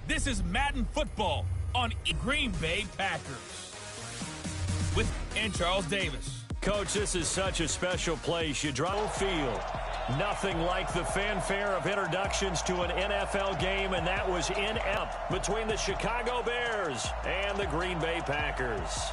This is Madden Football on Green Bay Packers and Charles Davis. Coach, this is such a special place. You drive field. Nothing like the fanfare of introductions to an NFL game, and that was in between the Chicago Bears and the Green Bay Packers.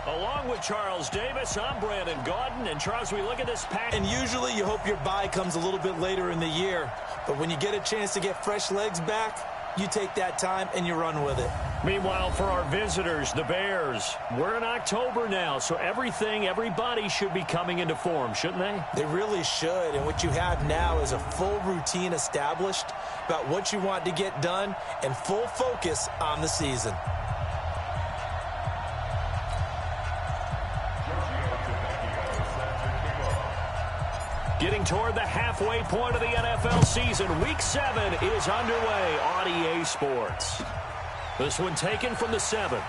Along with Charles Davis, I'm Brandon Gaudin. And Charles, we look at this pack. And usually you hope your bye comes a little bit later in the year. But when you get a chance to get fresh legs back, you take that time and you run with it. Meanwhile, for our visitors, the Bears, we're in October now, so everybody should be coming into form, shouldn't they? They really should, and what you have now is a full routine established about what you want to get done and full focus on the season. Getting toward the halfway point of the NFL season, Week 7 is underway on EA Sports. This one taken from the 7.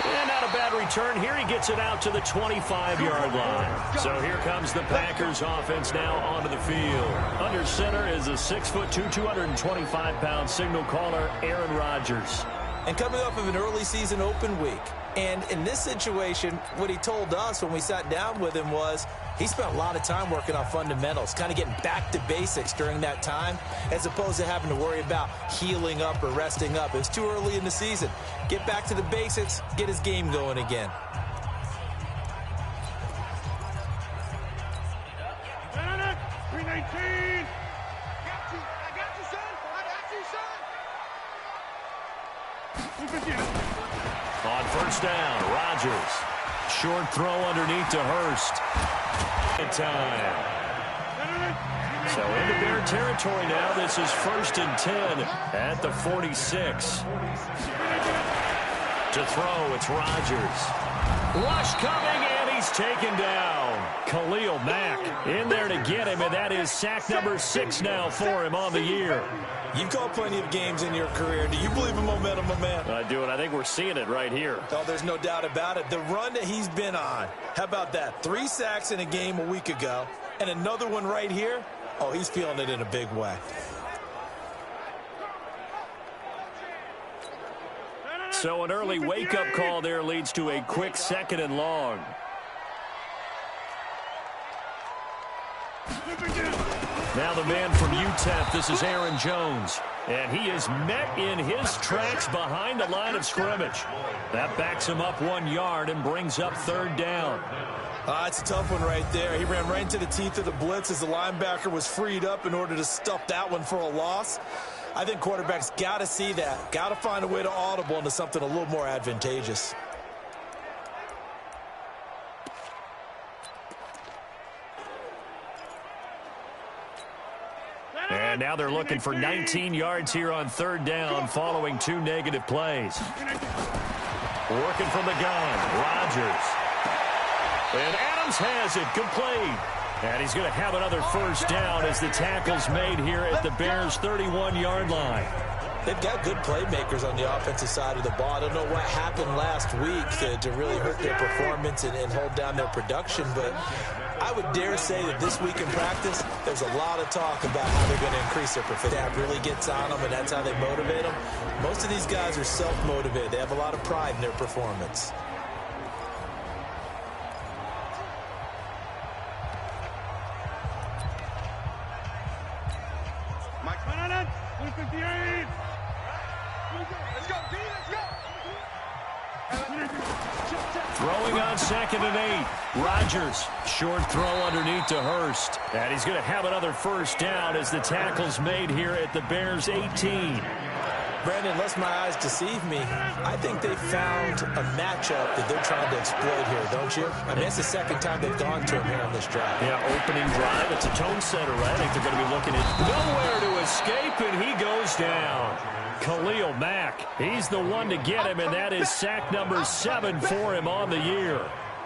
And not a bad return here. He gets it out to the 25-yard line. So here comes the Packers offense now onto the field. Under center is a 6'2", 225-pound signal caller, Aaron Rodgers. And coming off of an early season open week. And in this situation, what he told us when we sat down with him was he spent a lot of time working on fundamentals, kind of getting back to basics during that time, as opposed to having to worry about healing up or resting up. It was too early in the season. Get back to the basics, get his game going again. On first down, Rodgers. Short throw underneath to Hurst. Time. So into Bear territory now. This is 1st and 10 at the 46. To throw, it's Rodgers. Rush coming, and he's taken down. Khalil Mack in there to get him, and that is sack number 6 now for him on the year. You've called plenty of games in your career. Do you believe in momentum, my man? I do, and I think we're seeing it right here. Oh, there's no doubt about it. The run that he's been on, how about that? 3 sacks in a game a week ago, and another one right here. Oh, he's feeling it in a big way. So an early wake-up call there leads to a quick 2nd and long. Now the man from UTEP, this is Aaron Jones. And he is met in his tracks behind the line of scrimmage. That backs him up 1 yard and brings up 3rd down. It's a tough one right there. He ran right into the teeth of the blitz as the linebacker was freed up in order to stuff that one for a loss. I think quarterbacks got to see that. Got to find a way to audible into something a little more advantageous. And now they're looking for 19 yards here on 3rd down following 2 negative plays. Working from the gun, Rodgers. And Adams has it, complete. And he's going to have another 1st down as the tackle's made here at the Bears' 31-yard line. They've got good playmakers on the offensive side of the ball. I don't know what happened last week to really hurt their performance and hold down their production, but I would dare say that this week in practice, there's a lot of talk about how they're going to increase their performance. That really gets on them, and that's how they motivate them. Most of these guys are self-motivated. They have a lot of pride in their performance. Throwing on 2nd and 8. Rodgers, short throw underneath to Hurst. And he's going to have another 1st down as the tackle's made here at the Bears' 18. Brandon, unless my eyes deceive me, I think they found a matchup that they're trying to exploit here, don't you? I mean, it's the 2nd time they've gone to him here on this drive. Yeah, opening drive. It's a tone setter, right? I think they're going to be looking at nowhere to escape, and he goes down. Khalil Mack, he's the one to get him, and that is sack number 7 for him on the year.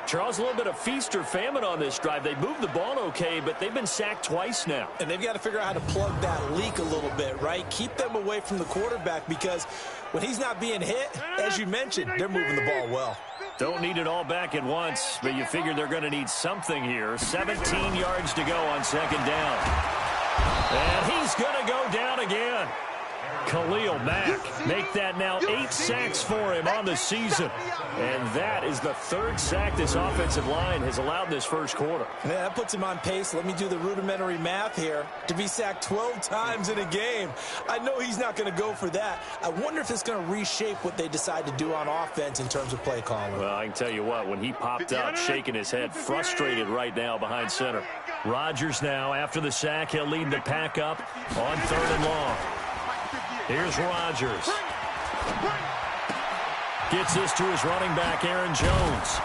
Charles, a little bit of feast or famine on this drive. They moved the ball okay, but they've been sacked twice now. And they've got to figure out how to plug that leak a little bit, right? Keep them away from the quarterback, because when he's not being hit, as you mentioned, they're moving the ball well. Don't need it all back at once, but you figure they're going to need something here. 17 yards to go on 2nd down. And he's going to go down again. Khalil Mack make that now 8 sacks for him on the season. And that is the 3rd sack this offensive line has allowed this first quarter. Yeah, that puts him on pace. Let me do the rudimentary math here. To be sacked 12 times in a game. I know he's not going to go for that. I wonder if it's going to reshape what they decide to do on offense in terms of play calling. Well, I can tell you what, when he popped up, shaking his head, frustrated right now behind center. Rodgers now, after the sack, he'll lead the pack up on 3rd and long. Here's Rodgers. Gets this to his running back, Aaron Jones.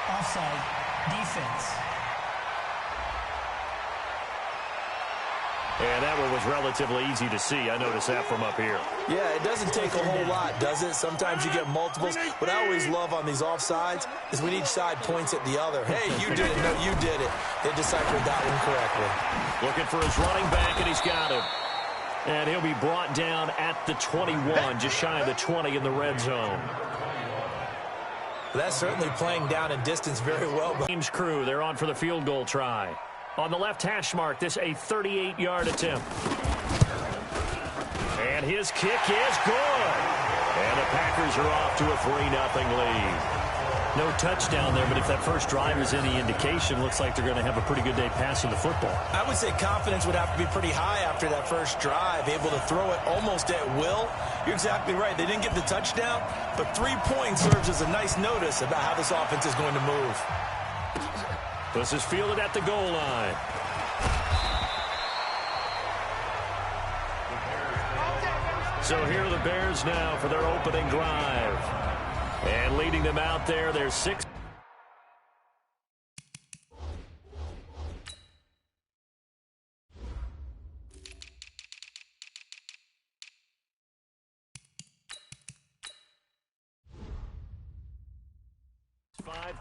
Offside defense. And that one was relatively easy to see. I noticed that from up here. Yeah, it doesn't take a whole lot, does it? Sometimes you get multiples. What I always love on these offsides is when each side points at the other. Hey, you did it. No, you did it. They deciphered that one correctly. Looking for his running back, and he's got him. And he'll be brought down at the 21, just shy of the 20 in the red zone. That's certainly playing down in distance very well. Team's crew, they're on for the field goal try. On the left hash mark, this a 38-yard attempt. And his kick is good. And the Packers are off to a 3-0 lead. No touchdown there, but if that first drive is any indication, looks like they're going to have a pretty good day passing the football. I would say confidence would have to be pretty high after that first drive, able to throw it almost at will. You're exactly right. They didn't get the touchdown, but 3 points serves as a nice notice about how this offense is going to move. This is fielded at the goal line. So here are the Bears now for their opening drive. And leading them out there, there's 6.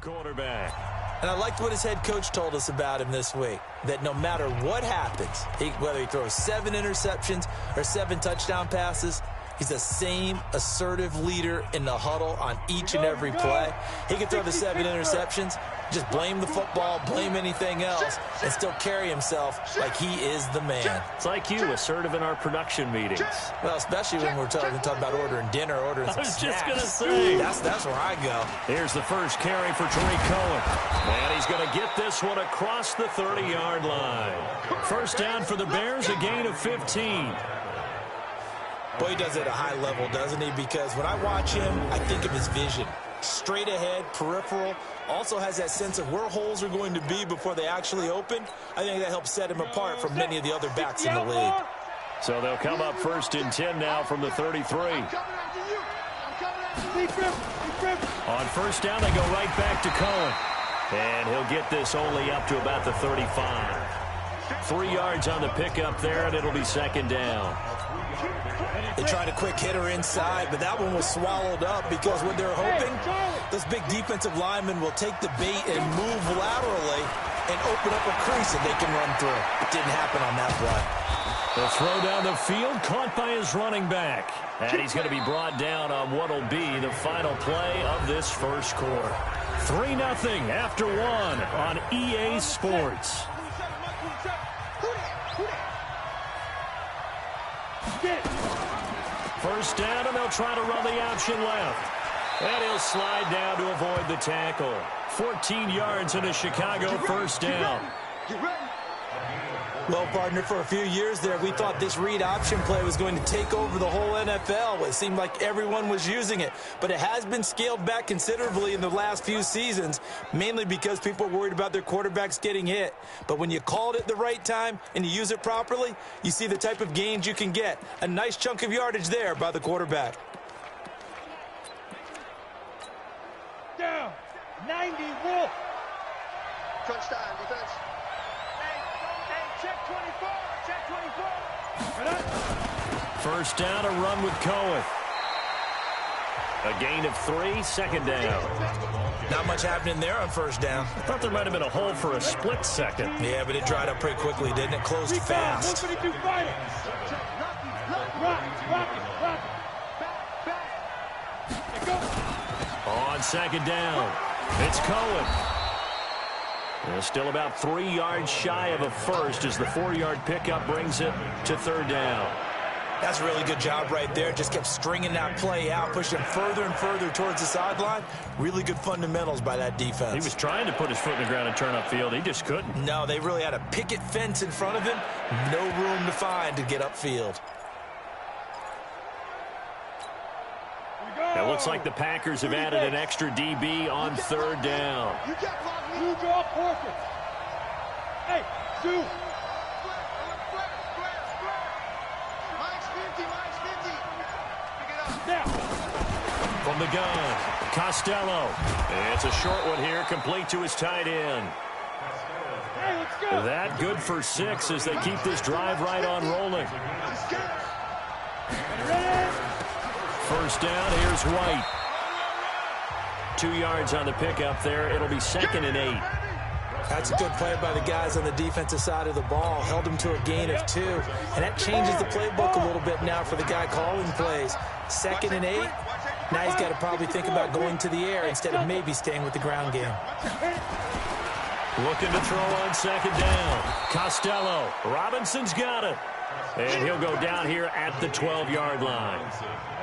Quarterback. And I liked what his head coach told us about him this week, that no matter what happens, whether he throws 7 interceptions or 7 touchdown passes, he's the same assertive leader in the huddle on each and every play. He can throw the 7 interceptions, just blame the football, blame anything else, and still carry himself like he is the man. It's like you, assertive in our production meetings. Well, especially when we're talking about ordering dinner, ordering some snacks. I was just going to say. That's where I go. Here's the first carry for Tariq Cohen. And he's going to get this one across the 30-yard line. First down for the Bears, a gain of 15. Boy, he does it at a high level, doesn't he? Because when I watch him, I think of his vision. Straight ahead, peripheral, also has that sense of where holes are going to be before they actually open. I think that helps set him apart from many of the other backs in the league. So they'll come up 1st and 10 now from the 33. On first down, they go right back to Cohen. And he'll get this only up to about the 35. 3 yards on the pickup there, and it'll be 2nd down. They tried a quick hitter inside, but that one was swallowed up because what they're hoping, those big defensive linemen will take the bait and move laterally and open up a crease that they can run through. It didn't happen on that play. The throw down the field, caught by his running back. And he's going to be brought down on what will be the final play of this first quarter. 3-0 after 1 on EA Sports. First down, and they'll try to run the option left. And he'll slide down to avoid the tackle. 14 yards in a Chicago first down. Well, partner, for a few years there, we thought this read option play was going to take over the whole NFL. It seemed like everyone was using it, but it has been scaled back considerably in the last few seasons, mainly because people are worried about their quarterbacks getting hit. But when you call it at the right time and you use it properly, you see the type of gains you can get. A nice chunk of yardage there by the quarterback. Down, 90 Wolf. Touchdown, defense. Check 24, check 24. First down, a run with Cohen. A gain of 3, 2nd down. Not much happening there on first down. I thought there might have been a hole for a split second. Yeah, but it dried up pretty quickly, didn't it? Closed fast. On 2nd down, it's Cohen. Still about 3 yards shy of a first as the 4-yard pickup brings it to 3rd down. That's a really good job right there. Just kept stringing that play out, pushing him further and further towards the sideline. Really good fundamentals by that defense. He was trying to put his foot in the ground and turn upfield. He just couldn't. No, they really had a picket fence in front of him. No room to find to get upfield. It looks like the Packers have added an extra DB on 3rd down. You draw portrait. Hey, shoot. Now. From the gun, Costello. It's a short one here, complete to his tight end. Hey, let's go. That good for 6 as they keep this drive right on rolling. First down, here's White. 2 yards on the pickup there. It'll be 2nd and 8. That's a good play by the guys on the defensive side of the ball. Held him to a gain of 2. And that changes the playbook a little bit now for the guy calling plays. 2nd and 8. Now he's got to probably think about going to the air instead of maybe staying with the ground game. Looking to throw on 2nd down. Costello. Robinson's got it. And he'll go down here at the 12-yard line.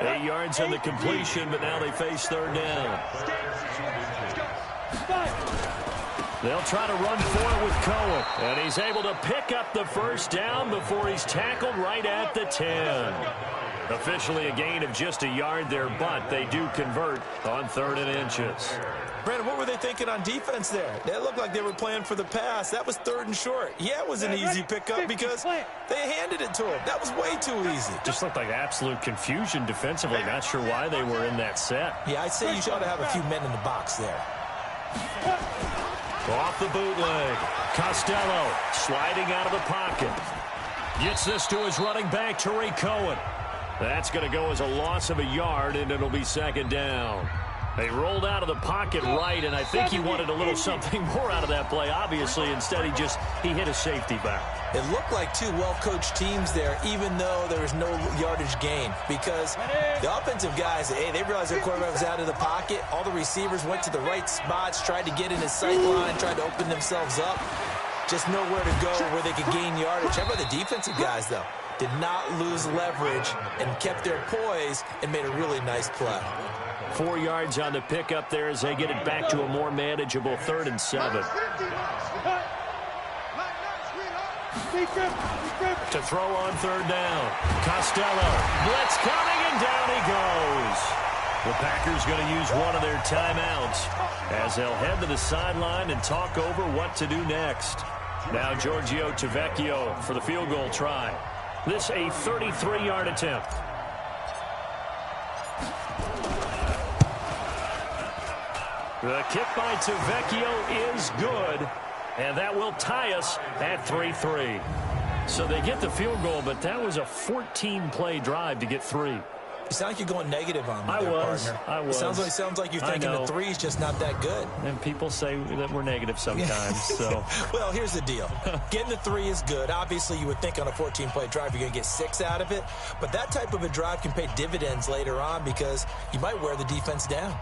8 yards on the completion, but now they face 3rd down. They'll try to run for it with Cohen. And he's able to pick up the first down before he's tackled right at the 10. Officially a gain of just a yard there, but they do convert on 3rd and inches. Brandon, what were they thinking on defense there? They looked like they were playing for the pass. That was 3rd and short. Yeah, it was an easy pickup because they handed it to him. That was way too easy. Just looked like absolute confusion defensively. Not sure why they were in that set. Yeah, I'd say you ought to have a few men in the box there. Off the bootleg. Costello sliding out of the pocket. Gets this to his running back, Tariq Cohen. That's going to go as a loss of a yard, and it'll be 2nd down. They rolled out of the pocket right, and I think he wanted a little something more out of that play. Obviously, instead he hit a safety back. It looked like 2 well-coached teams there, even though there was no yardage gain, because the offensive guys, hey, they realized their quarterback was out of the pocket. All the receivers went to the right spots, tried to get in his sight line, tried to open themselves up. Just nowhere to go where they could gain yardage. How about the defensive guys, though? Did not lose leverage and kept their poise and made a really nice play. 4 yards on the pickup there as they get it back to a more manageable 3rd and 7. To throw on 3rd down. Costello. Blitz coming, and down he goes. The Packers going to use one of their timeouts as they'll head to the sideline and talk over what to do next. Now Giorgio Tavecchio for the field goal try. This a 33-yard attempt. The kick by Tavecchio is good, and that will tie us at 3-3. So they get the field goal, but that was a 14-play drive to get 3. You sound like you're going negative on me there, partner. I was. It sounds like you're thinking the 3 is just not that good. And people say that we're negative sometimes. So. Well, here's the deal. Getting the 3 is good. Obviously, you would think on a 14-play drive you're going to get 6 out of it. But that type of a drive can pay dividends later on because you might wear the defense down.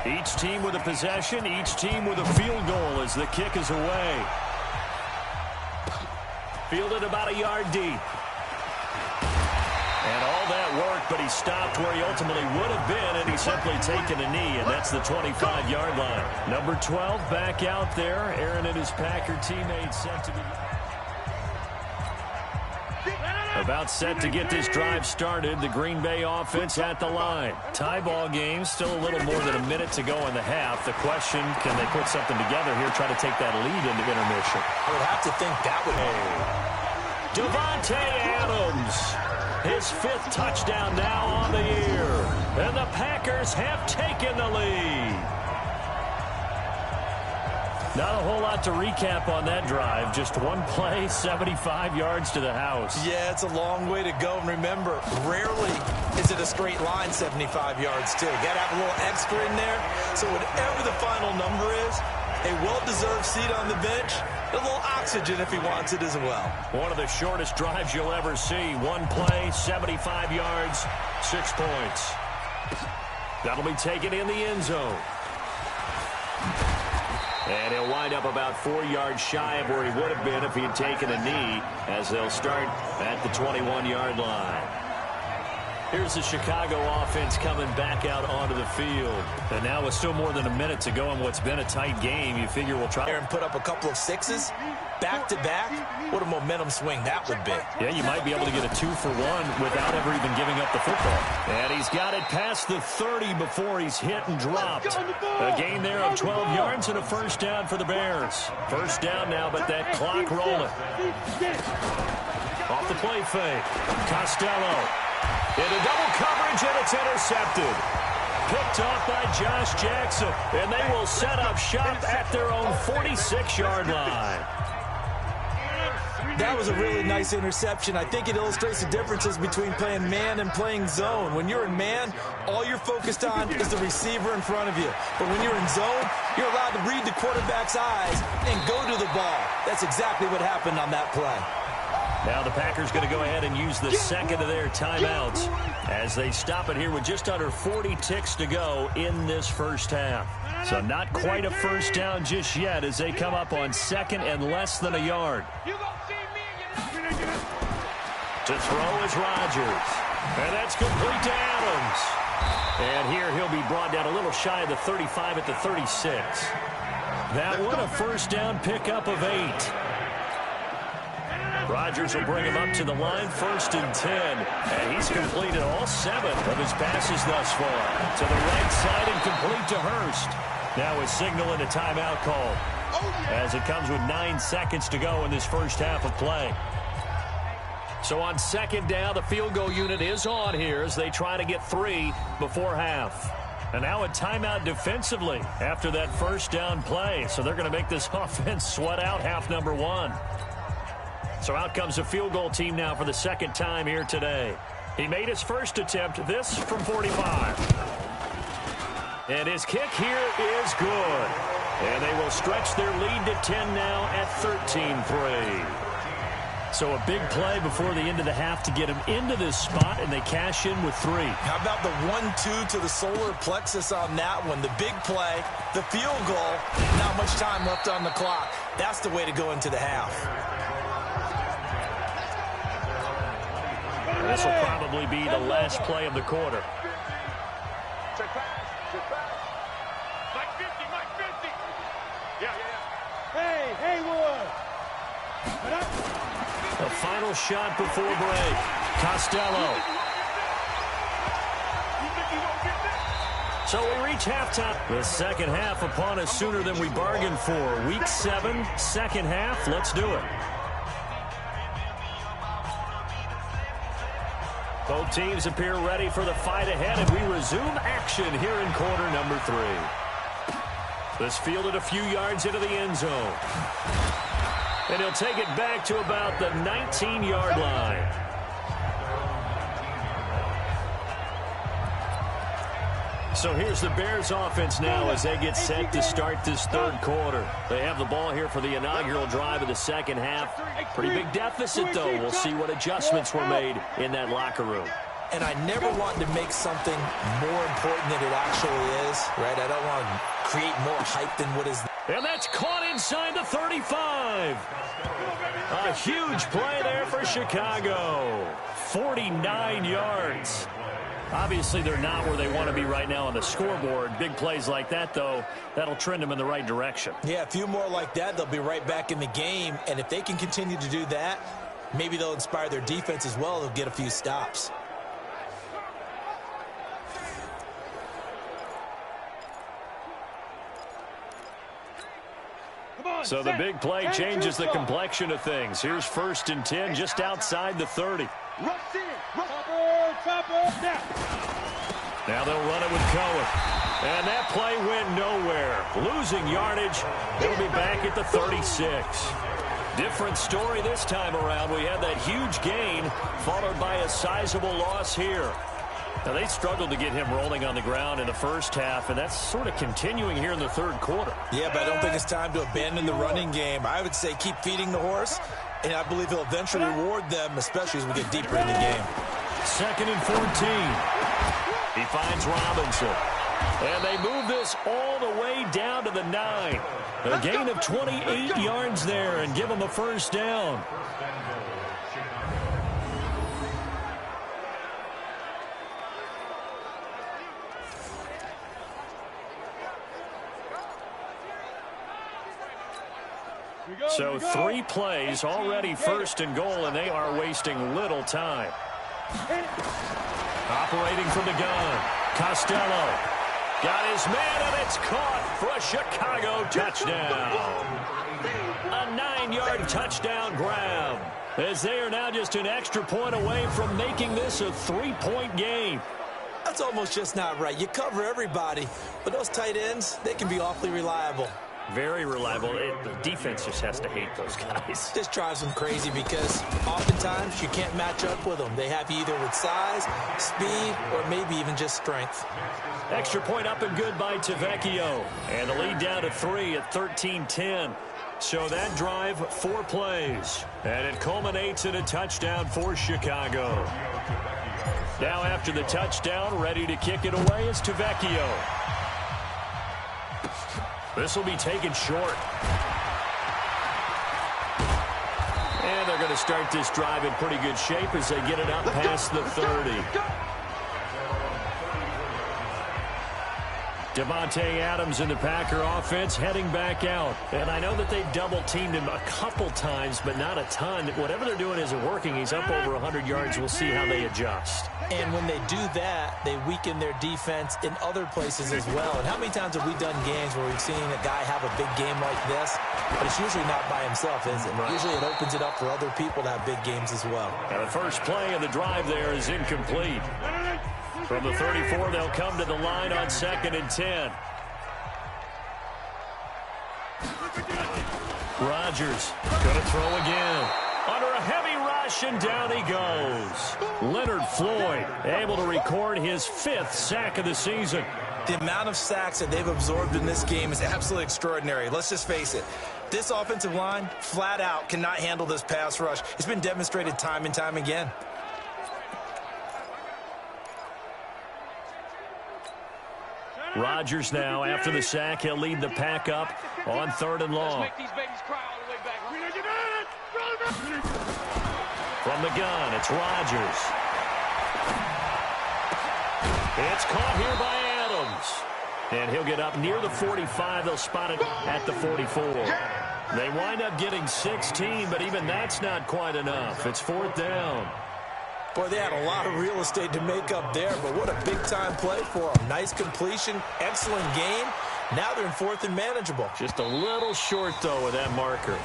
Each team with a possession, each team with a field goal as the kick is away. Fielded about a yard deep. And all that work, but he stopped where he ultimately would have been, and he's simply taken a knee, and that's the 25-yard line. Number 12 back out there. Aaron and his Packer teammates set to be... About set to get this drive started. The Green Bay offense at the line. Tie ball game. Still a little more than a minute to go in the half. The question, can they put something together here, try to take that lead into intermission? I would have to think that would be. Davante Adams. His 5th touchdown now on the year. And the Packers have taken the lead. Not a whole lot to recap on that drive. Just one play, 75 yards to the house. Yeah, it's a long way to go. And remember, rarely is it a straight line 75 yards, too. Got to have a little extra in there. So whatever the final number is, a well-deserved seat on the bench, a little oxygen if he wants it as well. One of the shortest drives you'll ever see. One play, 75 yards, 6 points. That'll be taken in the end zone. And he'll wind up about 4 yards shy of where he would have been if he had taken a knee, as they'll start at the 21-yard line. Here's the Chicago offense coming back out onto the field. And now with still more than a minute to go in what's been a tight game, you figure we'll try and put up a couple of sixes back-to-back. What a momentum swing that would be. Yeah, you might be able to get a 2-for-1 without ever even giving up the football. And he's got it past the 30 before he's hit and dropped. A gain there of 12 yards and a first down for the Bears. First down now, but that clock rolling. Off the play fake. Costello. Into double coverage, and it's intercepted. Picked off by Josh Jackson, and they will set up shop at their own 46-yard line. That was a really nice interception. I think it illustrates the differences between playing man and playing zone. When you're in man, all you're focused on is the receiver in front of you. But when you're in zone, you're allowed to read the quarterback's eyes and go to the ball. That's exactly what happened on that play. Now the Packers going to go ahead and use the second of their timeouts as they stop it here with just under 40 ticks to go in this first half. So not quite a first down just yet as they come up on second and less than a yard. To throw is Rodgers. And that's complete to Adams. And here he'll be brought down a little shy of the 35 at the 36. That one a first down pickup of 8. Rodgers will bring him up to the line, 1st and 10. And he's completed all 7 of his passes thus far. To the right side and complete to Hurst. Now a signal and a timeout call as it comes with 9 seconds to go in this first half of play. So on second down, the field goal unit is on here as they try to get 3 before half. And now a timeout defensively after that first down play. So they're going to make this offense sweat out half number 1. So out comes the field goal team now for the second time here today. He made his first attempt, this from 45. And his kick here is good. And they will stretch their lead to 10 now at 13-3. So a big play before the end of the half to get him into this spot, and they cash in with 3. How about the 1-2 to the solar plexus on that one? The big play, the field goal, not much time left on the clock. That's the way to go into the half. This will probably be the last play of the quarter. Hey, Haywood! The final shot before break. Costello. So we reach halftime. The second half upon us sooner than we bargained for. Week 7, second half. Let's do it. Both teams appear ready for the fight ahead, and we resume action here in quarter number 3. This fielded a few yards into the end zone. And he'll take it back to about the 19-yard line. So here's the Bears offense now as they get set to start this third quarter. They have the ball here for the inaugural drive of the second half. Pretty big deficit, though. We'll see what adjustments were made in that locker room. And I never want to make something more important than it actually is, right? I don't want to create more hype than what is. And that's caught inside the 35. A huge play there for Chicago. 49 yards. Obviously, they're not where they want to be right now on the scoreboard. Big plays like that, though, that'll trend them in the right direction. Yeah, a few more like that, they'll be right back in the game. And if they can continue to do that, maybe they'll inspire their defense as well. They'll get a few stops. So the big play changes the complexion of things. Here's 1st and 10 just outside the 30. Now they'll run it with Cohen. And that play went nowhere. Losing yardage. He'll be back at the 36. Different story this time around. We had that huge gain followed by a sizable loss here. Now, they struggled to get him rolling on the ground in the first half, and that's sort of continuing here in the third quarter. Yeah, but I don't think it's time to abandon the running game. I would say keep feeding the horse, and I believe he'll eventually reward them, especially as we get deeper in the game. 2nd and 14. He finds Robinson. And they move this all the way down to the 9. A gain of 28 yards there and give them a first down. So 3 plays, already 1st and goal, and they are wasting little time. Operating from the gun, Costello. Got his man, and it's caught for a Chicago touchdown. A 9-yard touchdown grab, as they are now just an extra point away from making this a 3-point game. That's almost just not right. You cover everybody, but those tight ends, they can be awfully reliable. Very reliable. The defense just has to hate those guys. This drives them crazy because oftentimes you can't match up with them. They have you either with size, speed, or maybe even just strength. Extra point up and good by Tavecchio. And the lead down to 3 at 13-10. So that drive, 4 plays. And it culminates in a touchdown for Chicago. Now after the touchdown, ready to kick it away is Tavecchio. This will be taken short. And they're going to start this drive in pretty good shape as they get it up past the 30. Devontae Adams in the Packer offense heading back out. And I know that they've double-teamed him a couple times, but not a ton. Whatever they're doing isn't working. He's up over 100 yards. We'll see how they adjust. And when they do that, they weaken their defense in other places as well. And how many times have we done games where we've seen a guy have a big game like this, but it's usually not by himself, is it? Right. Usually it opens it up for other people to have big games as well. Now the first play of the drive there is incomplete. From the 34, they'll come to the line on 2nd and 10. Rodgers going to throw again. Under a heavy rush, and down he goes. Leonard Floyd able to record his 5th sack of the season. The amount of sacks that they've absorbed in this game is absolutely extraordinary. Let's just face it. This offensive line, flat out, cannot handle this pass rush. It's been demonstrated time and time again. Rodgers now, after the sack, he'll lead the pack up on 3rd and long. From the gun, it's Rodgers. It's caught here by Adams. And he'll get up near the 45. They'll spot it at the 44. They wind up getting 16, but even that's not quite enough. It's 4th down. Boy, they had a lot of real estate to make up there, but what a big-time play for them. Nice completion, excellent game. Now they're in 4th and manageable. Just a little short, though, with that marker.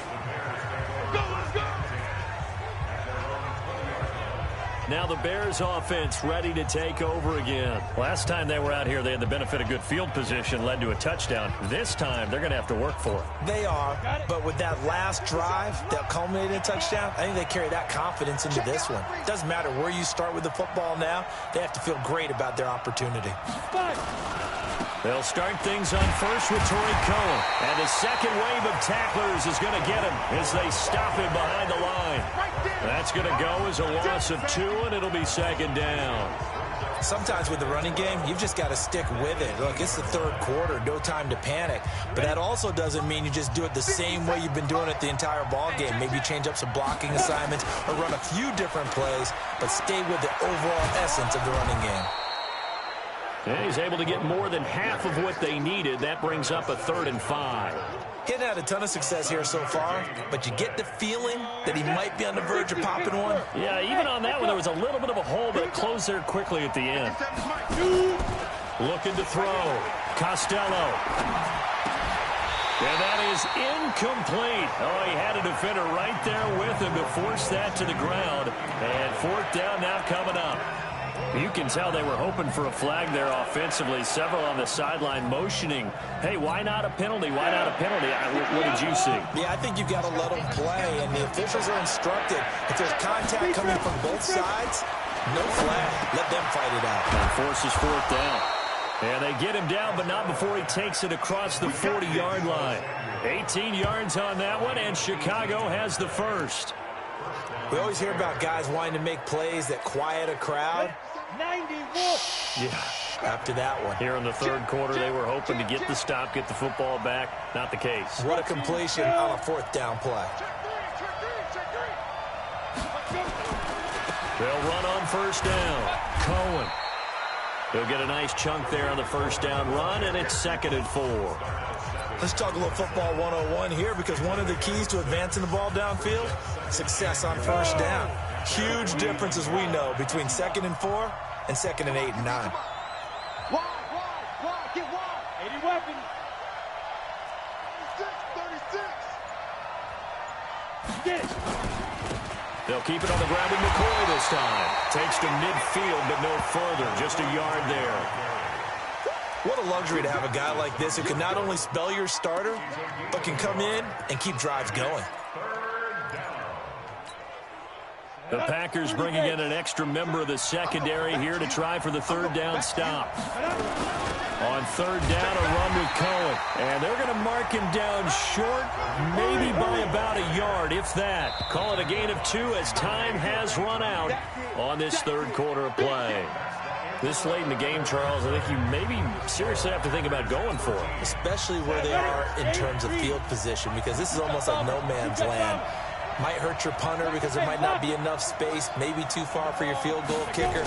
Now the Bears offense ready to take over again. Last time they were out here, they had the benefit of good field position, led to a touchdown. This time, they're going to have to work for it. They are, but with that last drive that culminated in a touchdown, I think they carry that confidence into this one. It doesn't matter where you start with the football now. They have to feel great about their opportunity. They'll start things on first with Torrey Cohen. And the second wave of tacklers is going to get him as they stop him behind the line. That's going to go as a loss of 2, and it'll be 2nd down. Sometimes with the running game, you've just got to stick with it. Look, it's the 3rd quarter, no time to panic. But that also doesn't mean you just do it the same way you've been doing it the entire ball game. Maybe change up some blocking assignments or run a few different plays, but stay with the overall essence of the running game. And he's able to get more than half of what they needed. That brings up a 3rd and 5. He hadn't had a ton of success here so far, but you get the feeling that he might be on the verge of popping one. Yeah, even on that one, there was a little bit of a hole, but it closed there quickly at the end. Looking to throw. Costello. And that is incomplete. Oh, he had a defender right there with him to force that to the ground. And 4th down now coming up. You can tell they were hoping for a flag there offensively. Several on the sideline motioning, hey, why not a penalty? Why not a penalty? What did you see? Yeah, I think you've got to let them play, and the officials are instructed. If there's contact coming from both sides, No flag. Let them fight it out. And forces fourth down. And they get him down, but not before he takes it across the 40-yard line. 18 yards on that one, and Chicago has the first. We always hear about guys wanting to make plays that quiet a crowd. 91. Yeah. After that one. Here in the third quarter, they were hoping to get the stop, get the football back. Not the case. What a completion on a fourth down play. They'll run on first down. Cohen. He'll get a nice chunk there on the first down run, and it's 2nd and 4. Let's talk a little football 101 here, because one of the keys to advancing the ball downfield, success on first down. Huge difference, as we know, between 2nd and 4 and 2nd and 8 and 9. Wide, get wide. 80 weapons. 36. Get it. They'll keep it on the ground with McCoy this time. Takes to midfield, but no further. Just a yard there. What a luxury to have a guy like this who can not only spell your starter, but can come in and keep drives going. The Packers bringing in an extra member of the secondary here to try for the third down stop. On third down, a run with Cohen. And they're going to mark him down short, maybe by about a yard, if that. Call it a gain of 2 as time has run out on this third quarter of play. This late in the game, Charles, I think you maybe seriously have to think about going for it. Especially where they are in terms of field position, because this is almost like no man's land. Might hurt your punter because there might not be enough space, maybe too far for your field goal kicker.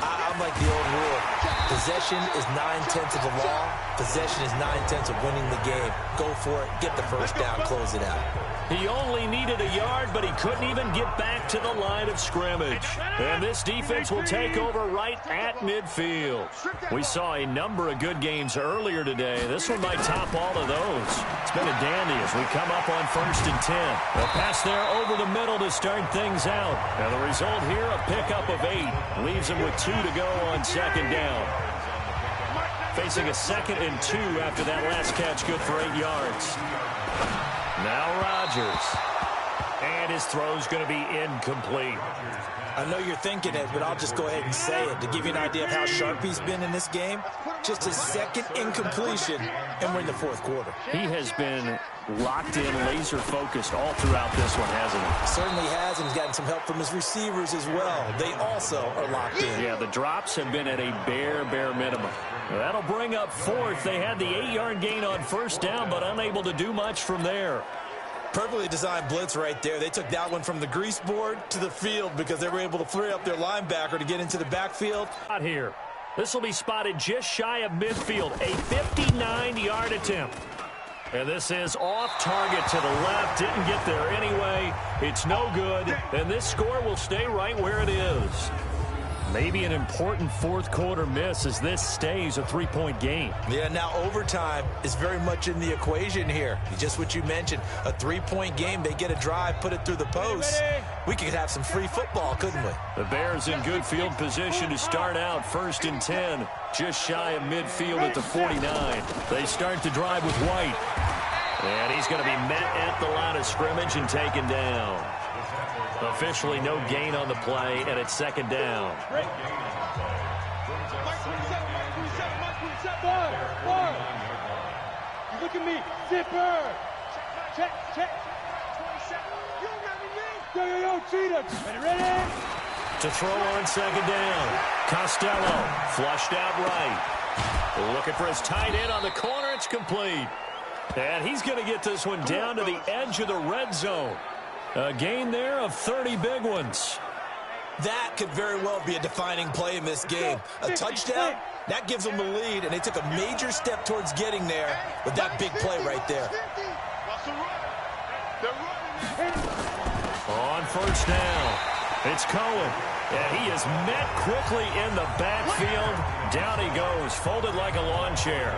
I'm like the old rule. Possession is 9/10 of the law. Possession is 9/10 of winning the game. Go for it. Get the first down. Close it out. He only needed a yard, but he couldn't even get back to the line of scrimmage. And this defense will take over right at midfield. We saw a number of good games earlier today. This one might top all of those. It's been a dandy as we come up on 1st and 10. A pass there over the middle to start things out. And the result here, a pickup of 8. Leaves him with 2 to go on 2nd down. Facing a 2nd and 2 after that last catch, good for 8 yards. Now Rodgers. And his throw's going to be incomplete. I know you're thinking it, but I'll just go ahead and say it. To give you an idea of how sharp he's been in this game, just his 2nd incompletion, and we're in the 4th quarter. He has been locked in, laser-focused all throughout this one, hasn't he? Certainly has, and he's gotten some help from his receivers as well. They also are locked in. Yeah, the drops have been at a bare minimum. That'll bring up 4th. They had the 8-yard gain on first down, but unable to do much from there. Perfectly designed blitz right there. They took that one from the grease board to the field because they were able to free up their linebacker to get into the backfield. Out here. This will be spotted just shy of midfield. A 59-yard attempt. And this is off target to the left. Didn't get there anyway. It's no good. And this score will stay right where it is. Maybe an important 4th quarter miss as this stays a 3-point game. Yeah, now overtime is very much in the equation here. Just what you mentioned, a 3-point game. They get a drive, put it through the post. We could have some free football, couldn't we? The Bears in good field position to start out 1st and 10. Just shy of midfield at the 49. They start the drive with White. And he's going to be met at the line of scrimmage and taken down. Officially no gain on the play, and it's 2nd down. You look at me. Zipper. Check. 27. Yo, cheetah. Ready? To throw on 2nd down. Costello flushed out right. Looking for his tight end on the corner. It's complete. And he's going to get this one down to the edge of the red zone. A gain there of 30 big ones. That could very well be a defining play in this game. A touchdown, that gives them the lead, and they took a major step towards getting there with that big play right there. On first down, it's Cohen. And he is met quickly in the backfield. Down he goes, folded like a lawn chair.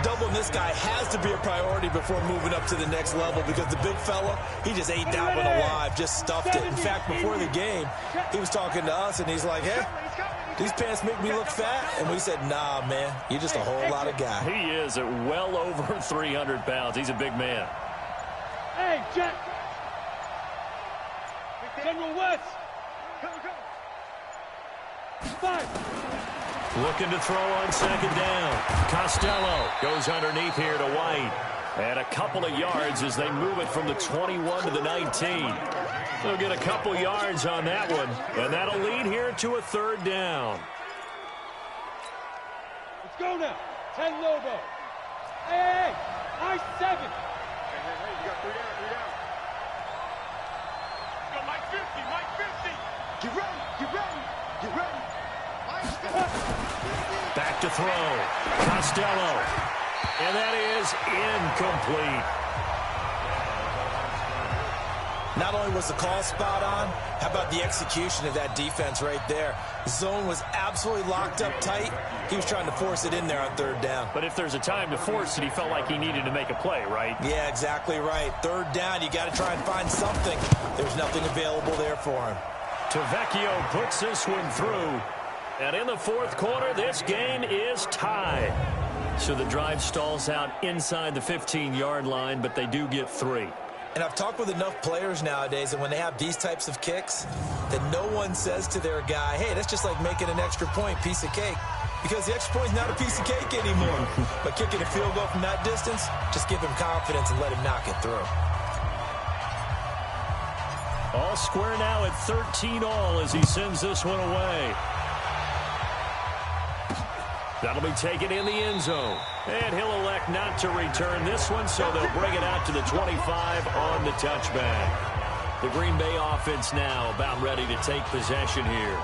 Doubling this guy has to be a priority before moving up to the next level, because the big fella, he just ate that one alive, just stuffed it. In fact, before the game, he was talking to us, and he's like, hey, these pants make me look fat. And we said, nah, man, you're just a whole lot of guy. He is at well over 300 pounds. He's a big man. Hey, Jack. General West. Looking to throw on second down. Costello goes underneath here to White. And a couple of yards as they move it from the 21 to the 19. They'll get a couple yards on that one, and that'll lead here to a third down. Let's go now. 10 Lobo. Hey, I 7. Hey, you got 3 down, 3 down. Go, Mike 50, Mike 50. Get ready, get ready, get ready. Mike 50. Back to throw. Costello. And that is incomplete. Not only was the call spot on, how about the execution of that defense right there? Zone was absolutely locked up tight. He was trying to force it in there on third down. But if there's a time to force it, he felt like he needed to make a play, right? Yeah, exactly right. Third down, you got to try and find something. There's nothing available there for him. Tavecchio puts this one through. And in the fourth quarter, this game is tied. So the drive stalls out inside the 15-yard line, but they do get 3. And I've talked with enough players nowadays that when they have these types of kicks, that no one says to their guy, hey, that's just like making an extra point, piece of cake. Because the extra point is not a piece of cake anymore. But kicking a field goal from that distance, just give him confidence and let him knock it through. All square now at 13-all as he sends this one away. That'll be taken in the end zone. And he'll elect not to return this one, so they'll bring it out to the 25 on the touchback. The Green Bay offense now about ready to take possession here.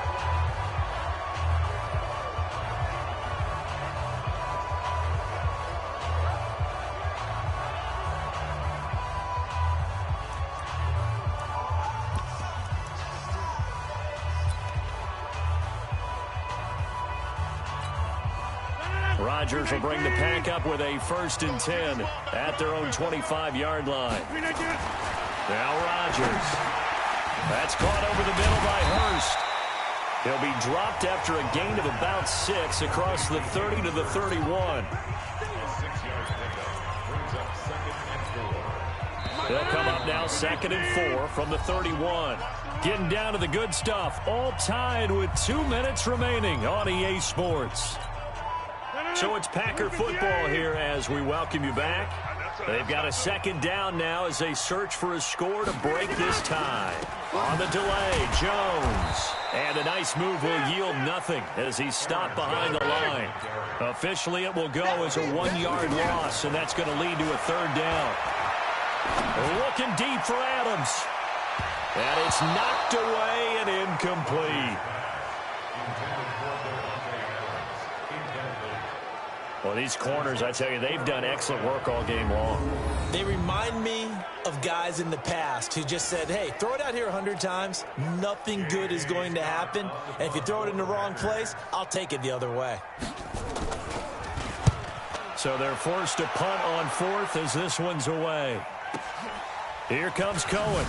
Rodgers will bring the pack up with a 1st and 10 at their own 25-yard line. Now Rodgers. That's caught over the middle by Hurst. He'll be dropped after a gain of about 6 across the 30 to the 31. He'll come up now 2nd and 4 from the 31. Getting down to the good stuff. All tied with 2 minutes remaining on EA Sports. So it's Packer football here as we welcome you back. They've got a 2nd down now as they search for a score to break this tie. On the delay, Jones. And a nice move will yield nothing as he's stopped behind the line. Officially, it will go as a 1-yard loss, and that's going to lead to a 3rd down. Looking deep for Adams. And it's knocked away and incomplete. Well, these corners, I tell you, they've done excellent work all game long. They remind me of guys in the past who just said, hey, throw it out here 100 times. Nothing good is going to happen. And if you throw it in the wrong place, I'll take it the other way. So they're forced to punt on 4th as this one's away. Here comes Cohen.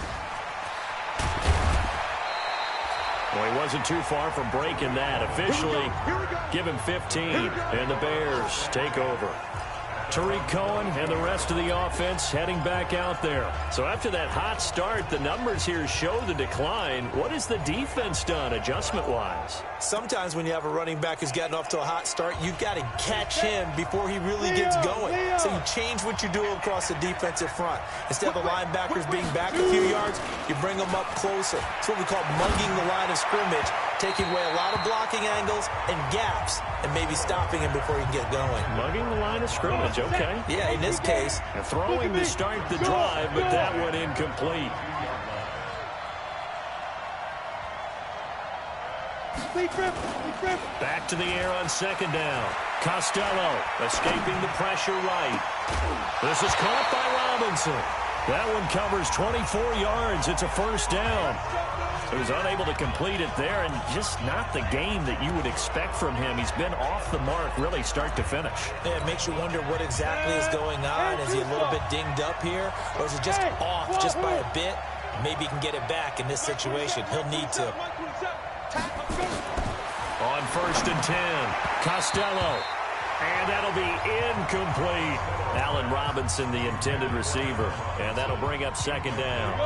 Well, he wasn't too far from breaking that. Officially, give him 15, and the Bears take over. Tariq Cohen and the rest of the offense heading back out there. So after that hot start, the numbers here show the decline. What has the defense done adjustment-wise? Sometimes when you have a running back who's gotten off to a hot start, you've got to catch him before he really gets going. So you change what you do across the defensive front. Instead of the linebackers being back a few yards, you bring them up closer. It's what we call mugging the line of scrimmage, taking away a lot of blocking angles and gaps, and maybe stopping him before he can get going. Mugging the line of scrimmage, okay. Yeah, in this case. Throwing to start the drive, but that one incomplete. Back to the air on 2nd down. Costello escaping the pressure right. This is caught by Robinson. That one covers 24 yards. It's a 1st down. He was unable to complete it there, and just not the game that you would expect from him. He's been off the mark really start to finish. Yeah, it makes you wonder what exactly is going on. Is he a little bit dinged up here, or is it just off just by a bit? Maybe he can get it back in this situation. He'll need to. On 1st and 10, Costello. And that'll be incomplete. Allen Robinson, the intended receiver. And that'll bring up 2nd down.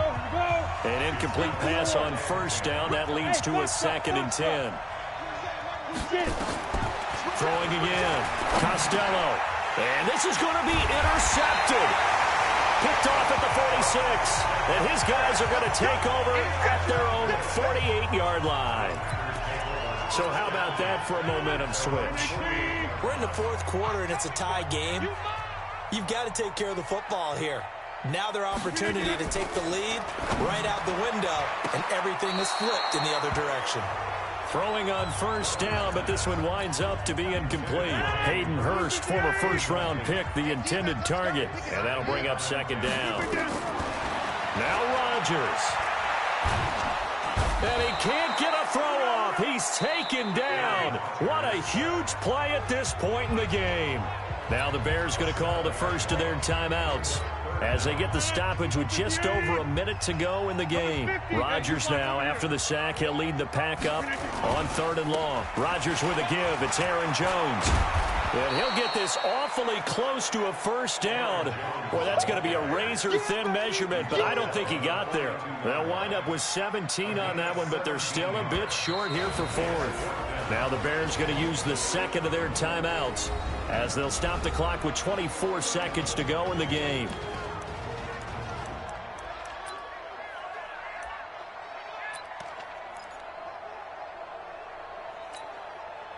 An incomplete pass on 1st down. That leads to a 2nd and 10. Throwing again. Costello. And this is going to be intercepted. Picked off at the 46. And his guys are going to take over at their own 48-yard line. So how about that for a momentum switch? We're in the fourth quarter, and it's a tie game. You've got to take care of the football here. Now their opportunity to take the lead right out the window, and everything is flipped in the other direction. Throwing on first down, but this one winds up to be incomplete. Hayden Hurst, former first-round pick, the intended target. And that'll bring up second down. Now Rodgers. And he can't get a throw off. He's taken down. What a huge play at this point in the game. Now the Bears going to call the first of their timeouts as they get the stoppage with just over a minute to go in the game. Rodgers now, after the sack, he'll lead the pack up on 3rd and long. Rodgers with a give. It's Aaron Jones. And he'll get this awfully close to a first down. Boy, that's going to be a razor-thin measurement, but I don't think he got there. They'll wind up with 17 on that one, but they're still a bit short here for 4th. Now the Bears going to use the second of their timeouts as they'll stop the clock with 24 seconds to go in the game.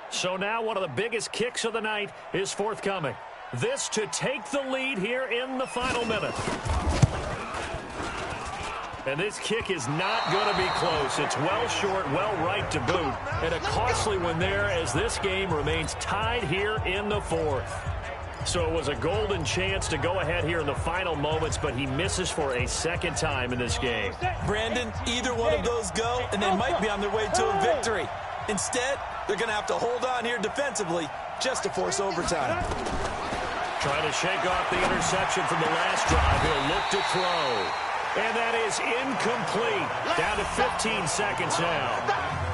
So now one of the biggest kicks of the night is forthcoming. This to take the lead here in the final minute. And this kick is not going to be close. It's well short, well right to boot. And a costly one there as this game remains tied here in the 4th. So it was a golden chance to go ahead here in the final moments, but he misses for a second time in this game. Brandon, either one of those go, and they might be on their way to a victory. Instead, they're going to have to hold on here defensively just to force overtime. Trying to shake off the interception from the last drive. He'll look to throw. And that is incomplete. Down to 15 seconds now.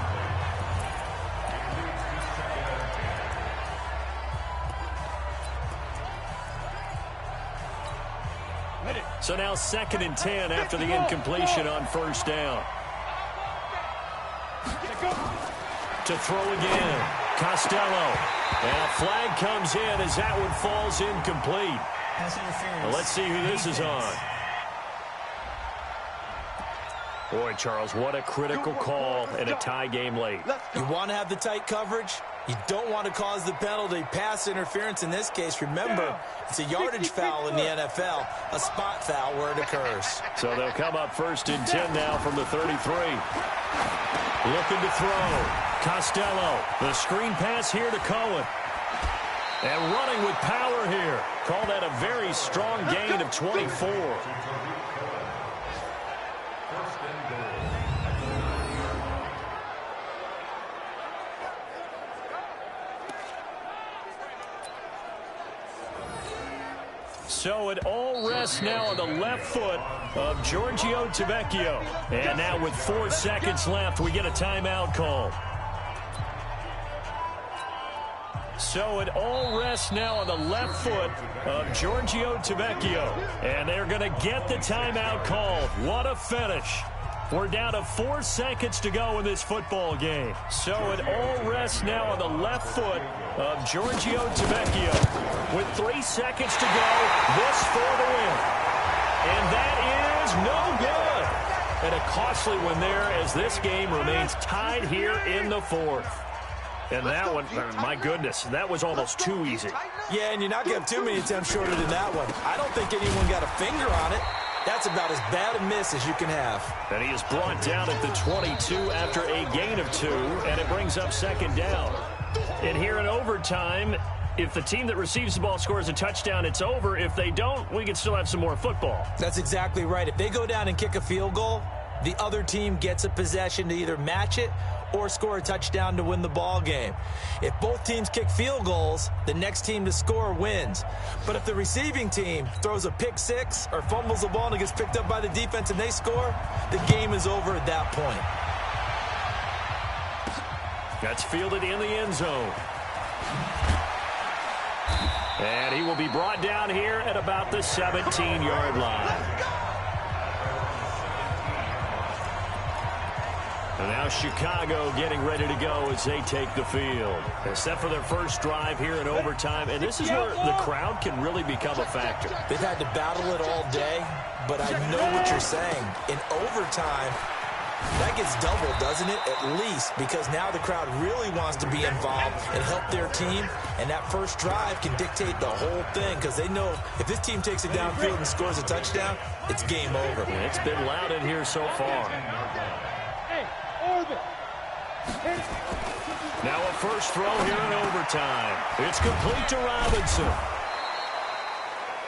So now 2nd and 10 after the incompletion on first down. To throw again. Costello. And a flag comes in as that one falls incomplete. Well, let's see who this is on. Boy, Charles, what a critical call in a tie game late. You want to have the tight coverage. You don't want to cause the penalty. Pass interference in this case. Remember, it's a yardage foul in the NFL, a spot foul where it occurs. So they'll come up 1st and 10 now from the 33. Looking to throw. Costello. The screen pass here to Cohen. And running with power here. Call that a very strong gain of 24. So it all rests now on the left foot of Giorgio Tavecchio. And now with 4 seconds left, we get a timeout call. So it all rests now on the left foot of Giorgio Tavecchio. And they're going to get the timeout called. What a finish. We're down to 4 seconds to go in this football game. So it all rests now on the left foot of Giorgio Tavecchio. With 3 seconds to go, this for the win. And that is no good. And a costly one there as this game remains tied here in the 4th. And that one, my goodness, that was almost too easy. Yeah, and you're not going to have too many attempts shorter than that one. I don't think anyone got a finger on it. That's about as bad a miss as you can have. And he is brought down at the 22 after a gain of 2, and it brings up second down. And here in overtime, if the team that receives the ball scores a touchdown, it's over. If they don't, we can still have some more football. That's exactly right. If they go down and kick a field goal, the other team gets a possession to either match it or score a touchdown to win the ball game. If both teams kick field goals, the next team to score wins. But if the receiving team throws a pick six or fumbles the ball and it gets picked up by the defense and they score, the game is over at that point. That's fielded in the end zone. And he will be brought down here at about the 17-yard line. And now Chicago getting ready to go as they take the field. They're set for their first drive here in overtime, and this is where the crowd can really become a factor. They've had to battle it all day, but I know what you're saying. In overtime, that gets doubled, doesn't it? At least, because now the crowd really wants to be involved and help their team, and that first drive can dictate the whole thing because they know if this team takes it downfield and scores a touchdown, it's game over. And it's been loud in here so far. Now a first throw here in overtime. It's complete to Robinson.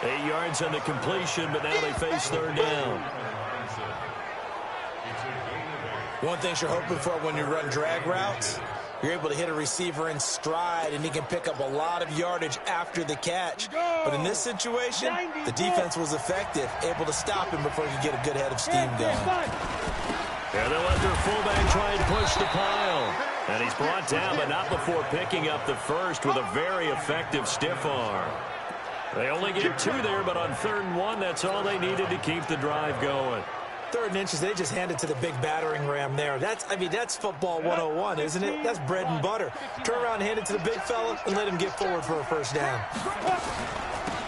8 yards on the completion, but now they face third down. One thing you're hoping for when you run drag routes, you're able to hit a receiver in stride, and he can pick up a lot of yardage after the catch. But in this situation, the defense was effective, able to stop him before he could get a good head of steam going. Yeah, they'll let their fullback try and push the pile. And he's brought down, but not before picking up the first with a very effective stiff arm. They only get 2 there, but on 3rd and 1, that's all they needed to keep the drive going. 3rd and inches, they just hand it to the big battering ram there. That's football 101, isn't it? That's bread and butter. Turn around and hand it to the big fella and let him get forward for a first down.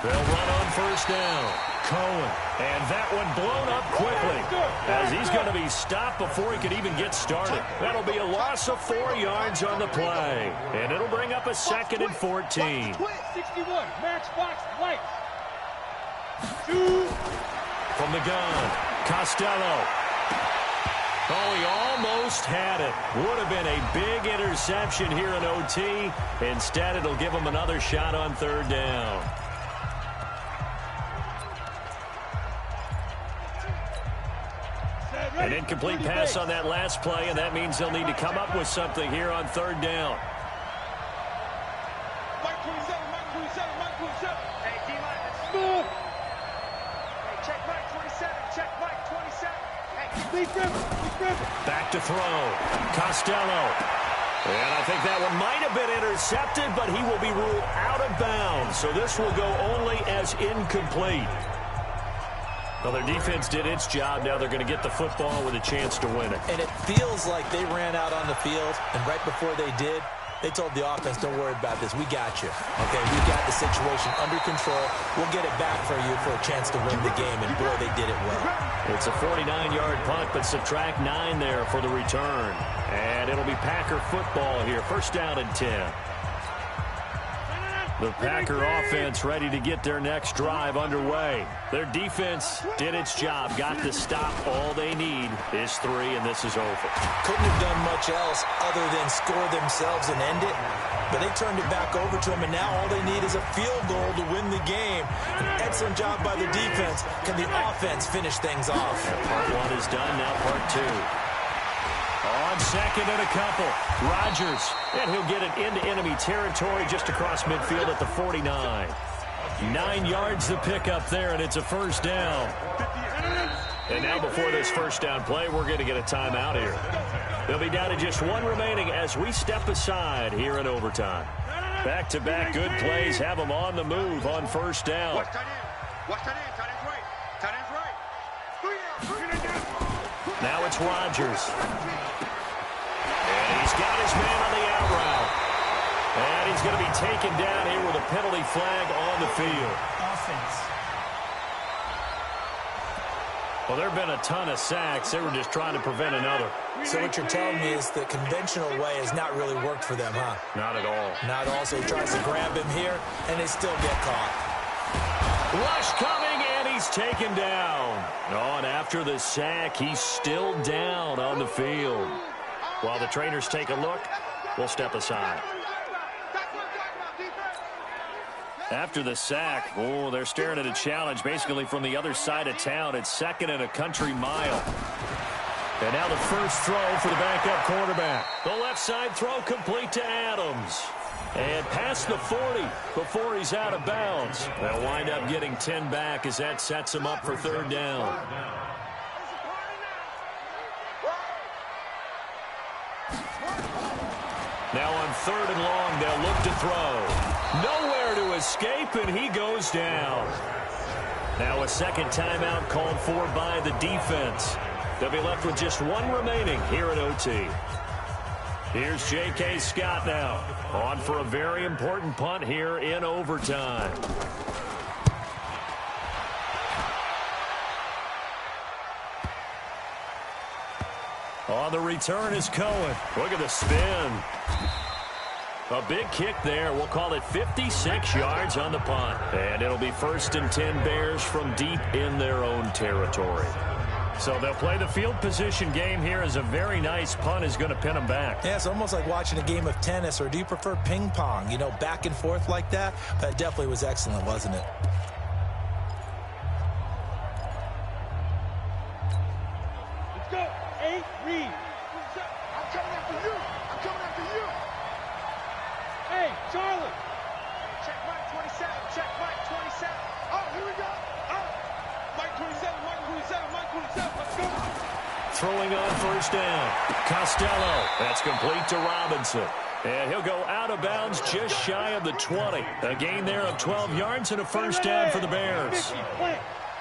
They'll run on first down. Cohen. And that one blown up quickly as he's going to be stopped before he could even get started. That'll be a loss of 4 yards on the play. And it'll bring up a 2nd and 14. 61, matchbox lights. From the gun, Costello. Oh, he almost had it. Would have been a big interception here in OT. Instead, it'll give him another shot on 3rd down. An incomplete pass on that last play, and that means they'll need to come up with something here on 3rd down. Mike 27, Mike 27, Mike 27. Hey, D-line, let's move. Hey, check Mike 27, check Mike 27. Hey, Lee Griffin. Back to throw. Costello. And I think that one might have been intercepted, but he will be ruled out of bounds. So this will go only as incomplete. Well, their defense did its job. Now they're going to get the football with a chance to win it. And it feels like they ran out on the field, and right before they did, they told the offense, don't worry about this. We got you. Okay, we got the situation under control. We'll get it back for you for a chance to win the game, and boy, they did it well. It's a 49-yard punt, but subtract 9 there for the return. And it'll be Packer football here. 1st down and 10. The Packer offense ready to get their next drive underway. Their defense did its job, got the stop. All they need is 3, and this is over. Couldn't have done much else other than score themselves and end it, but they turned it back over to them, and now all they need is a field goal to win the game. An excellent job by the defense. Can the offense finish things off? Part 1 is done, now part 2. On 2nd and a couple, Rodgers, and he'll get it into enemy territory just across midfield at the 49. 9 yards to pick up there, and it's a 1st down. And now before this 1st down play, we're going to get a timeout here. They'll be down to just 1 remaining as we step aside here in overtime. Back-to-back good plays have them on the move on 1st down. Watch tight end. Watch tight end. Tight end's right. Tight end's right. Now it's Rodgers. And he's got his man on the out route. And he's going to be taken down here with a penalty flag on the field. Offense. Well, there have been a ton of sacks. They were just trying to prevent another. So what you're telling me is the conventional way has not really worked for them, huh? Not at all. Not all. So he tries to grab him here, and they still get caught. Rush coming, and he's taken down. Oh, and after the sack, he's still down on the field. While the trainers take a look, we'll step aside. After the sack, oh, they're staring at a challenge basically from the other side of town. It's 2nd and a country mile. And now the first throw for the backup quarterback. The left side throw complete to Adams. And past the 40 before he's out of bounds. They'll wind up getting 10 back as that sets him up for 3rd down. Now on 3rd and long, they'll look to throw. Nowhere to escape, and he goes down. Now a second timeout called for by the defense. They'll be left with just one remaining here in OT. Here's J.K. Scott now, on for a very important punt here in overtime. On the return is Cohen. Look at the spin. A big kick there. We'll call it 56 yards on the punt. And it'll be 1st and 10 Bears from deep in their own territory. So they'll play the field position game here as a very nice punt is going to pin them back. Yeah, it's almost like watching a game of tennis, or do you prefer ping pong? You know, back and forth like that? That definitely was excellent, wasn't it? Let's go. 8, read. I'm coming after you. I'm coming after you. Hey, Charlie. Check Mike 27. Check Mike 27. Oh, here we go. Oh. Mike 27, Mike 27, Mike 27. Let's go. Throwing on 1st down. Costello. That's complete to Robinson. And he'll go out of bounds just shy of the 20. A gain there of 12 yards and a 1st down for the Bears.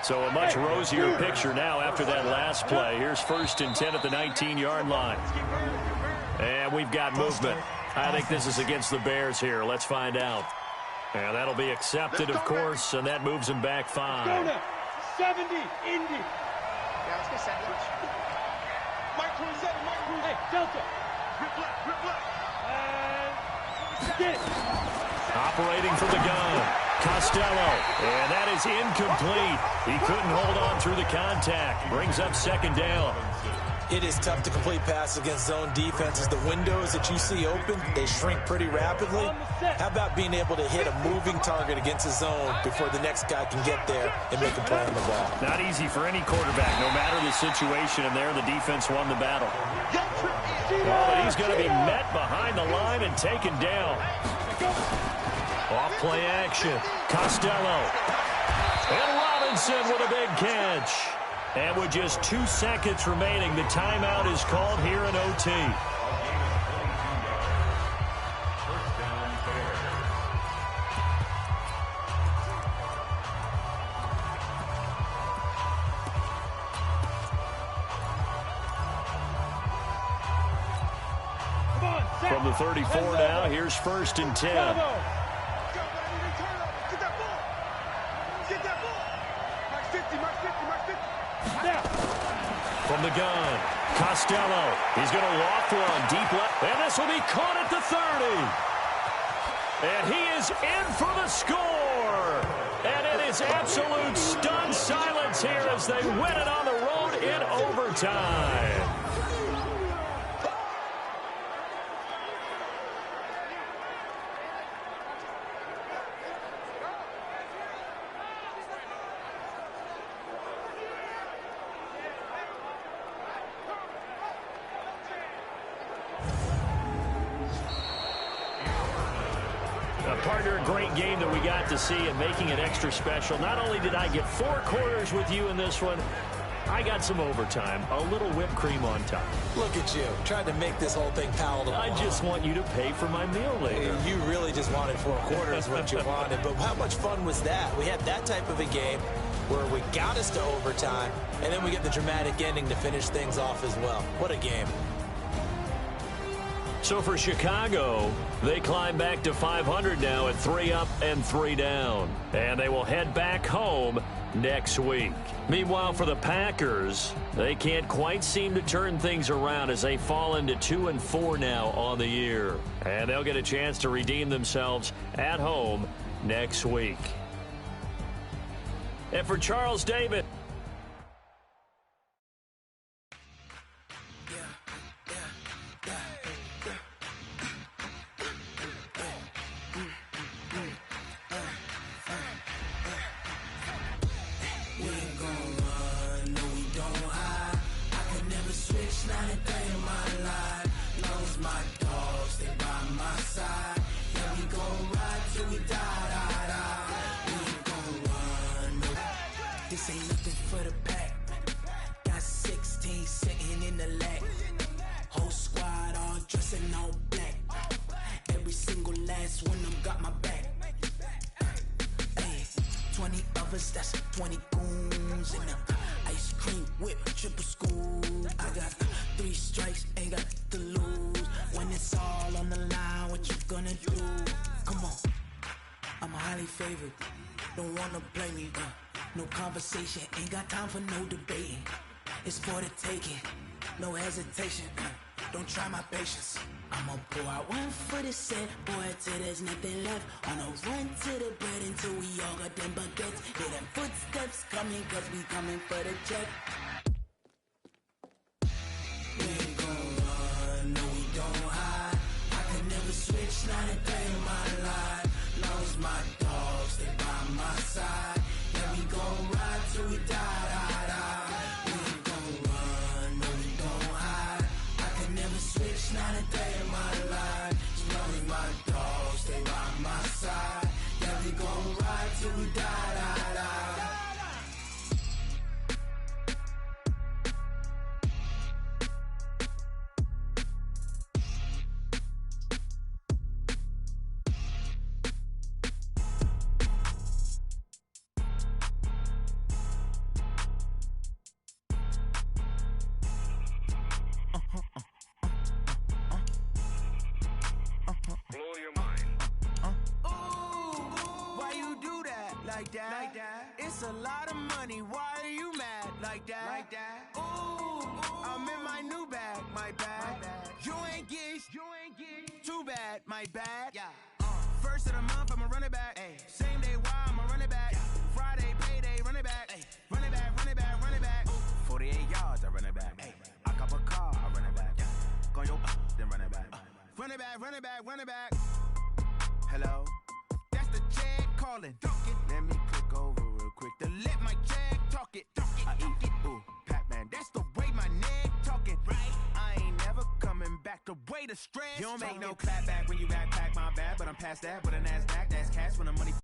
So a much rosier picture now after that last play. Here's 1st and 10 at the 19-yard line. And we've got movement. I think this is against the Bears here. Let's find out. And that'll be accepted, of course, and that moves them back 5. 70, Indy. Yeah, let's get 70. Mike 27, Mike 27. Hey, Delta. Rip left, rip left. And get it. Operating from the gun. Costello. And that is incomplete. He couldn't hold on through the contact. Brings up 2nd down. It is tough to complete passes against zone defenses. The windows that you see open, they shrink pretty rapidly. How about being able to hit a moving target against a zone before the next guy can get there and make a play on the ball? Not easy for any quarterback, no matter the situation, and there the defense won the battle. Oh, but he's going to be met behind the line and taken down. Off play action. Costello. And Robinson with a big catch. And with just 2 seconds remaining, the timeout is called here in OT. From the 34 now, here's 1st and 10. Get that ball. Get that ball. Mark 50, Mark 50, Mark 50. Now. From the gun, Costello. He's going to loft one deep left. And this will be caught at the 30. And he is in for the score. And it is absolute stunned silence here as they win it on the road in overtime. Partner, a great game that we got to see and making it extra special. Not only did I get 4 quarters with you in this one, I got some overtime, a little whipped cream on top. Look at you, trying to make this whole thing palatable. I just want you to pay for my meal later. You really just wanted 4 quarters what you wanted, but how much fun was that? We had that type of a game where we got us to overtime, and then we get the dramatic ending to finish things off as well. What a game. So for Chicago, they climb back to 500 now at 3 up and 3 down. And they will head back home next week. Meanwhile, for the Packers, they can't quite seem to turn things around as they fall into 2-4 now on the year. And they'll get a chance to redeem themselves at home next week. And for Charles David, This ain't nothing for the pack. Got 16 sitting in the lag. Whole squad all dressing all black. Every single last one of them got my back. Hey, 20 of us, that's 20 goons in them. I ice cream whip, triple scoop. I got 3 strikes, ain't got to lose. When it's all on the line, what you gonna do? Come on, I'm highly favored. Don't wanna play me, no conversation, ain't got time for no debating. It's for the taking, no hesitation. Don't try my patience. I'ma pour out one for the set, boy, till there's nothing left. On a run to the bread until we all got them baguettes. Hear them footsteps coming, cause we coming for the check. We ain't gon' run, no we don't hide. I can never switch, not a day in my life. Long as my dogs stay by my side. Yeah, we gon' ride till we die, die, die. Switch, not a day in my life. As long as my dogs stay by my side. Yeah, we gon' ride till we die, die, die. Like that. It's a lot of money. Why are you mad like that? Like that. Ooh, I'm in my new bag. My bad. You ain't getting too bad. My bad. Yeah. First of the month, I'ma run it back. Ay. Same day, why I'ma run it back. Yeah. Friday, payday, run it back. Ay. Run it back, run it back, run it back. 48 yards, I run it back. Ay. I cop a car, I run it back. Yeah. Go your then run it back. Run it back, run it back, run it back. Hello? That's the check calling. Let me click over real quick to let my check talk it. I eat it, ooh, Pac-Man. That's the way my neck talking. Right? I ain't never coming back. The way the stress. You don't make no clap back when you backpack my bad, but I'm past that. But an ass back, that's cash when the money.